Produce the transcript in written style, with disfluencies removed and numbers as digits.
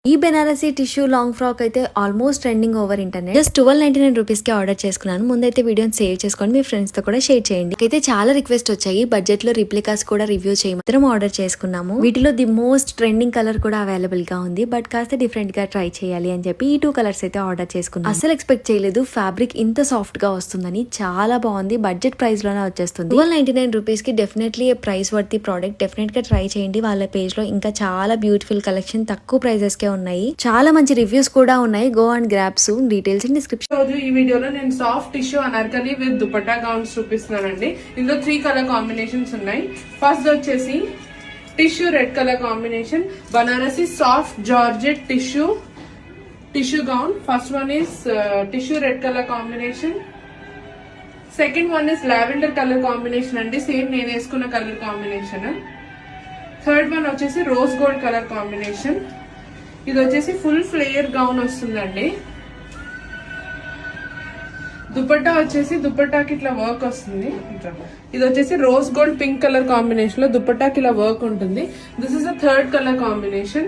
ఈ Banarasi tissue long frock అయితే almost trending over internet. Just 1299 rupees కి ఆర్డర్ చేసుకున్నాను. ముందైతే వీడియోని సేవ్ చేసుకోండి, మీ ఫ్రెండ్స్ తో కూడా షేర్ చేయండి. అయితే చాలా రిక్వెస్ట్ వచ్చాయి బడ్జెట్ లో రిప్లికాస్ కూడా రివ్యూ చేయడం ఆర్డర్ చేసుకున్నాము. వీటిలో ది మోస్ట్ ట్రెండింగ్ కలర్ కూడా అవైలబుల్ గా ఉంది, బట్ కాస్త డిఫరెంట్ గా ట్రై చేయాలి అని చెప్పి ఈ 2 కలర్స్ అయితే ఆర్డర్ చేసుకున్నాను. అసలు ఎక్స్పెక్ట్ చేయలేదు ఫ్యాబ్రిక్ ఇంత సాఫ్ట్ గా వస్తుందని. చాలా బాగుంది, బడ్జెట్ ప్రైస్ లోనే వచ్చేస్తుంది. 1299 రూపీస్ కి డెఫినెట్లీ ప్రైస్ వర్తి ప్రోడక్ట్. డెఫినెట్ గా ట్రై చేయండి. వాళ్ళ పేజ్ లో ఇంకా చాలా బ్యూటిఫుల్ కలెక్షన్ తక్కువ ప్రైజెస్ కే ఉన్నాయి. చాలా మంచి రివ్యూస్ కూడా ఉన్నాయి. Go and grab soon. Details in description. రోజు ఈ వీడియోలో నేను soft tissue Anarkali with dupatta gowns చూపిస్తున్నానండి. ఇందులో 3 కలర్ కాంబినేషన్స్ ఉన్నాయి. ఫస్ట్ వచ్చేసి tissue red colour combination, Banarasi soft georgette tissue gown. First one is tissue red colour combination. Second one is lavender colour combination అండి, same నేను వేసుకున్న కలర్ కాంబినేషన్. థర్డ్ వన్ వచ్చేసి rose gold colour combination. ఇది వచ్చేసి full flayer gown వస్తుందండి. దుపట్టా వచ్చేసి దుపట్టాకి ఇట్లా work వస్తుంది. ఇది వచ్చేసి rose gold pink colour combination లో దుపట్టాకి ఇలా వర్క్ ఉంటుంది. This is the third colour combination.